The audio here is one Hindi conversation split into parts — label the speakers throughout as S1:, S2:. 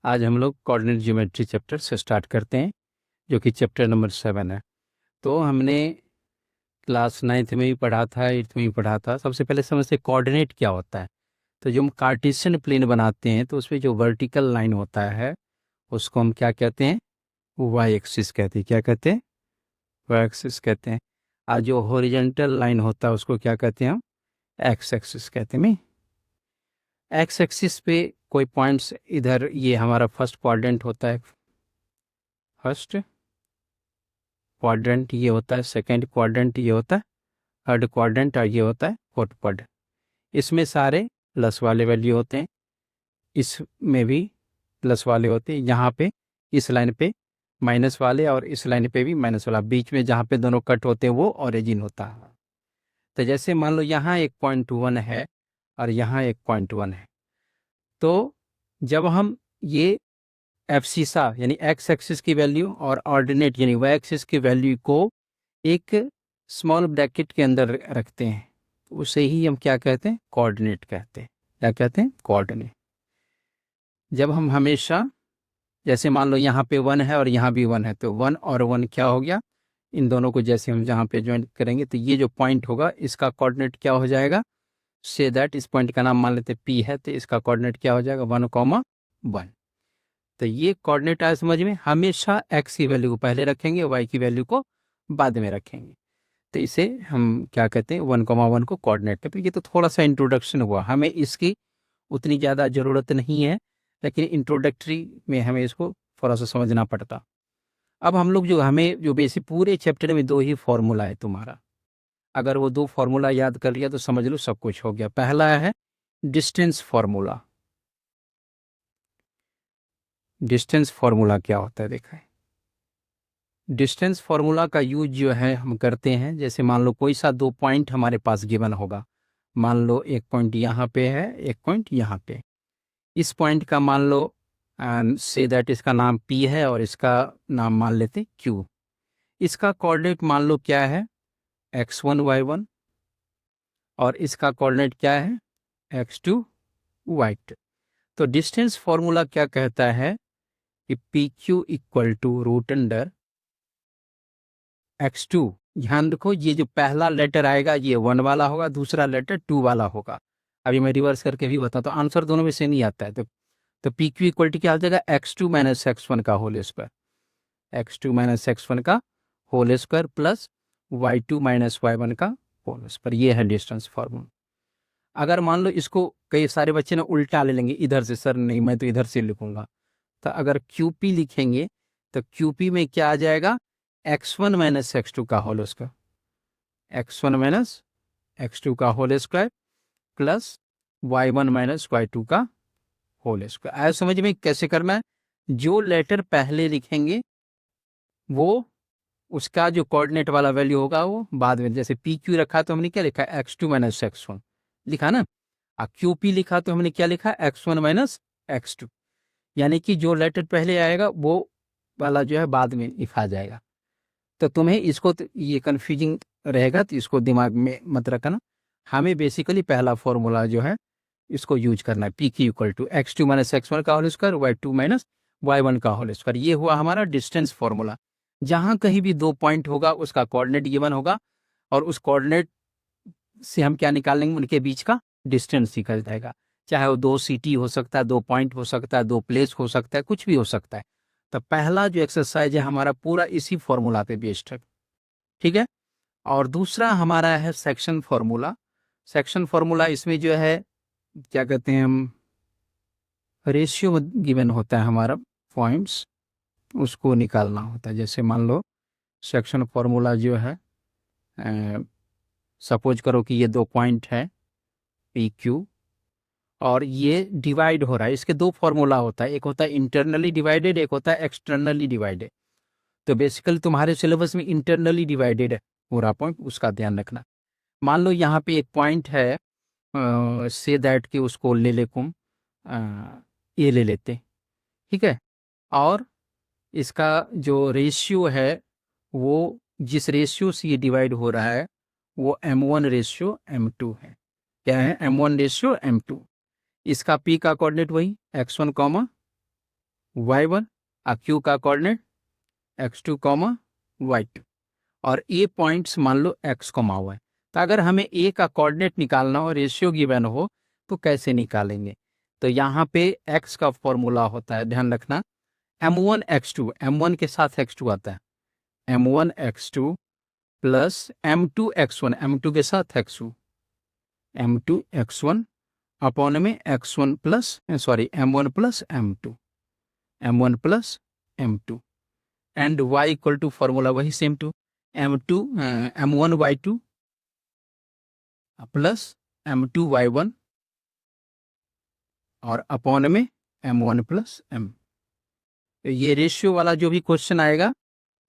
S1: आज हम लोग कोऑर्डिनेट ज्योमेट्री चैप्टर से स्टार्ट करते हैं, जो कि चैप्टर नंबर 7 है। तो हमने क्लास 9th में भी पढ़ा था, 8th में भी पढ़ा था। सबसे पहले समझते कोऑर्डिनेट क्या होता है। तो जो हम कार्टेशियन प्लेन बनाते हैं तो उसमें जो वर्टिकल लाइन होता है उसको हम क्या कहते हैं? वाई एक्सिस कहते हैं। क्या कहते हैं? वाई एक्सिस कहते हैं। और जो हॉरिजॉन्टल लाइन होता है उसको क्या कहते हैं हम? एक्स एक्सिस कहते हैं। एक्स एक्सिस पे कोई पॉइंट्स इधर, ये हमारा फर्स्ट क्वाड्रेंट होता है, फर्स्ट क्वाड्रेंट ये होता है, सेकंड क्वाड्रेंट ये होता है, थर्ड क्वाड्रेंट और ये होता है फोर्थ क्वाड्रेंट। इसमें सारे प्लस वाले वैल्यू होते हैं, इसमें भी प्लस वाले होते हैं। यहाँ पे इस लाइन पे माइनस वाले और इस लाइन पे भी माइनस वाला, बीच में जहाँ पे दोनों कट होते हैं वो ओरिजिन होता है। तो जैसे मान लो यहाँ एक 0.1 है और यहाँ एक 0.1 है, तो जब हम ये एब्सिसा यानी एक्स एक्सिस की वैल्यू और ऑर्डिनेट यानी वाई एक्सिस की वैल्यू को एक स्मॉल ब्रैकेट के अंदर रखते हैं, उसे ही हम क्या कहते हैं? कोऑर्डिनेट कहते हैं। क्या कहते हैं? कोऑर्डिनेट। जब हम हमेशा, जैसे मान लो यहाँ पे 1 है और यहाँ भी 1 है, तो 1 और 1 क्या हो गया? इन दोनों को जैसे हम जहाँ पे ज्वाइन करेंगे तो ये जो पॉइंट होगा इसका कोऑर्डिनेट क्या हो जाएगा? से दैट इस पॉइंट का नाम मान लेते P है, तो इसका कोऑर्डिनेट क्या हो जाएगा? 1,1। तो ये कोऑर्डिनेट आया समझ में। हमेशा x की वैल्यू को पहले रखेंगे, y की वैल्यू को बाद में रखेंगे। तो इसे हम क्या कहते हैं? 1,1 को कोऑर्डिनेट कहते हैं। ये तो थोड़ा सा इंट्रोडक्शन हुआ, हमें इसकी उतनी ज़्यादा ज़रूरत नहीं है, लेकिन इंट्रोडक्टरी में हमें इसको थोड़ा सा समझना पड़ता। अब हम लोग जो बेसिक पूरे चैप्टर में 2 ही फॉर्मूला है तुम्हारा। अगर वो 2 फॉर्मूला याद कर लिया तो समझ लो सब कुछ हो गया। पहला है डिस्टेंस फॉर्मूला। डिस्टेंस फॉर्मूला क्या होता है देखा है? डिस्टेंस फॉर्मूला का यूज जो है हम करते हैं, जैसे मान लो कोई सा 2 पॉइंट हमारे पास गिवन होगा। मान लो एक पॉइंट यहाँ पे है, एक पॉइंट यहाँ पे। इस पॉइंट का मान लो से दैट इसका नाम P है और इसका नाम मान लेते Q। इसका कोऑर्डिनेट मान लो क्या है? x1 y1 और इसका कोऑर्डिनेट क्या है? x2 y2। तो डिस्टेंस फॉर्मूला क्या कहता है कि PQ equal to root under x2। ध्यान रखो, ये जो पहला लेटर आएगा ये 1 वाला होगा, दूसरा लेटर 2 वाला होगा। अभी मैं रिवर्स करके भी बताता हूँ, आंसर दोनों में सेम ही आता है। तो PQ इक्वल टू क्या आ जाएगा? x2 माइनस x1 का whole square, x2 minus x1 का whole square plus y2 minus y1 का होल स्क्वायर। ये है डिस्टेंस फॉर्मूला। अगर मान लो इसको कई सारे बच्चे ना उल्टा ले लेंगे, इधर से सर नहीं मैं तो इधर से लिखूंगा, तो अगर QP लिखेंगे तो QP में क्या आ जाएगा? x1 माइनस x2 का whole square, x1 minus x2 का whole square plus y1 minus y2 का होल स्क्वायर। आया समझ में कैसे करना है? जो लेटर पहले लिखेंगे वो उसका जो कोऑर्डिनेट वाला वैल्यू होगा वो बाद में। जैसे PQ रखा तो हमने क्या लिखा? x2 माइनस x1 लिखा ना। और QP लिखा तो हमने क्या लिखा? x1 minus x2। यानी कि जो लेटर पहले आएगा वो वाला जो है बाद में लिखा जाएगा। तो तुम्हें इसको तो ये कन्फ्यूजिंग रहेगा, तो इसको दिमाग में मत रखना। हमें बेसिकली पहला फॉर्मूला जो है इसको यूज करना है, PQ equal to x2 minus x1 का whole square, y2 minus y1 का होल स्क्वायर। ये हुआ हमारा डिस्टेंस फॉर्मूला। जहाँ कहीं भी 2 पॉइंट होगा उसका कोऑर्डिनेट गिवन होगा और उस कोऑर्डिनेट से हम क्या निकाल लेंगे? उनके बीच का डिस्टेंस निकल जाएगा। चाहे वो 2 सिटी हो सकता है, 2 पॉइंट हो सकता है, 2 प्लेस हो सकता है, कुछ भी हो सकता है। तो पहला जो एक्सरसाइज है हमारा पूरा इसी फॉर्मूला पे बेस्ड है, ठीक है। और दूसरा हमारा है सेक्शन फॉर्मूला। सेक्शन फॉर्मूला इसमें जो है क्या कहते हैं हम, रेशियो गिवन होता है हमारा पॉइंट्स, उसको निकालना होता है। जैसे मान लो सेक्शन फॉर्मूला जो है, सपोज करो कि ये 2 पॉइंट है PQ और ये डिवाइड हो रहा है। इसके 2 फॉर्मूला होता है, एक होता है इंटरनली डिवाइडेड, एक होता है एक्सटर्नली डिवाइडेड। तो बेसिकली तुम्हारे सिलेबस में इंटरनली डिवाइडेड है पूरा पॉइंट, उसका ध्यान रखना। मान लो यहाँ पे एक पॉइंट है, से दैट कि उसको ले ले तुम ये ले लेते, ठीक है। और इसका जो रेशियो है वो जिस रेशियो से ये डिवाइड हो रहा है वो M1 रेशियो M2 है। क्या है? M1 ratio M2। इसका P का कोऑर्डिनेट वही x1 कॉमा y1 और q का कोऑर्डिनेट x2 कॉमा y2 और ए पॉइंट्स मान लो x कॉमा y। तो अगर हमें ए का कोऑर्डिनेट निकालना हो, रेशियो गिवन हो, तो कैसे निकालेंगे? तो यहाँ पे x का फॉर्मूला होता है, ध्यान रखना, m1 x2, m1 के साथ x2 आता है, m1 x2 plus m2 x1, m2 के साथ x2, m2 x1 अपॉन में x1 plus m1 plus m2, m1 plus m2 and y equal to formula वही same to m1 y2 plus m2 y1 और अपॉन में m1 प्लस m। ये रेशियो वाला जो भी क्वेश्चन आएगा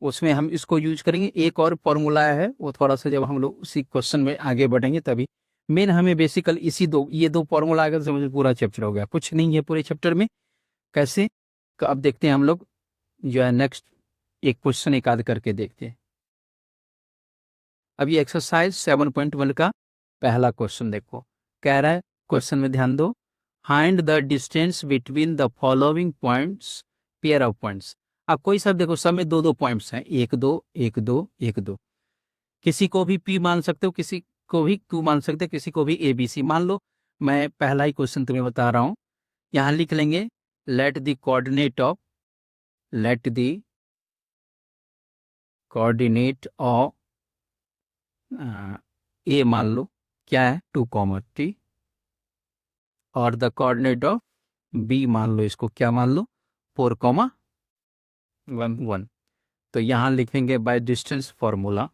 S1: उसमें हम इसको यूज करेंगे। एक और फॉर्मूला है, वो थोड़ा सा जब हम लोग उसी क्वेश्चन में आगे बढ़ेंगे तभी। मेन हमें बेसिकल ये दो फॉर्मूला आएगा तो समझ पूरा चैप्टर हो गया, कुछ नहीं है पूरे चैप्टर में। कैसे? तो अब देखते हैं हम लोग जो है नेक्स्ट एक क्वेश्चन एक आध करके देखते हैं। अब ये एक्सरसाइज 7.1 का पहला क्वेश्चन देखो, कह रहा है, क्वेश्चन में ध्यान दो, find the distance between the following points, pair of points. अब कोई सब देखो, सब में दो दो पॉइंट्स हैं, 1 2 1 2 1 2। किसी को भी P मान सकते हो, किसी को भी Q मान सकते हो, किसी को भी ABC मान लो। मैं पहला ही क्वेश्चन तुम्हें बता रहा हूं, यहां लिख लेंगे let the coordinate of A मान लो क्या है 2, 3 और द कोऑर्डिनेट ऑफ B मान लो, इसको क्या मान लो 4, 1। तो यहां लिखेंगे बाय डिस्टेंस फॉर्मूला,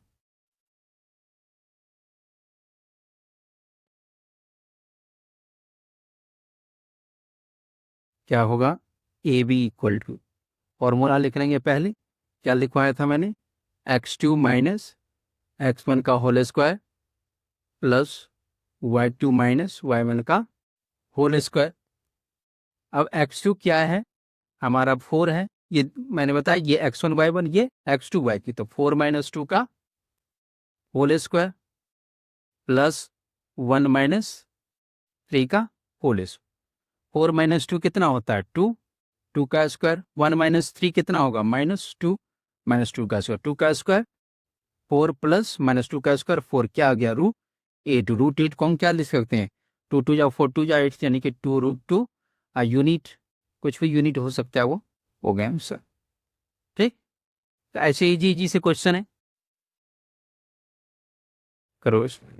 S1: क्या होगा AB इक्वल टू, फॉर्मूला लिख लेंगे पहले, क्या लिखवाया था मैंने, x2 माइनस x1 का whole square plus y2 minus y1 का होल स्क्वायर। अब x2 क्या है हमारा 4 है, ये मैंने बताया, ये x1 y1, ये x2 y2, तो 4 माइनस 2 का होल स्क्वायर प्लस 1 माइनस 3 का होल स्क्वायर। 4 माइनस 2 कितना होता है 2, 2 का स्क्वायर, 1 माइनस 3 कितना होगा -2, -2 का स्क्वायर, 2 का स्क्वायर, 4 प्लस -2 का स्क्वायर 4, क्या आ गया √8। √8 को हम क्या लिख सकते हैं, 2 2 जा 4 2 जा 8, यानी कि 2√2। यूनिट कुछ भी यूनिट हो सकता है, वो हो गया आंसर। ठीक, तो ऐसे इजी से क्वेश्चन है, करो इसमें।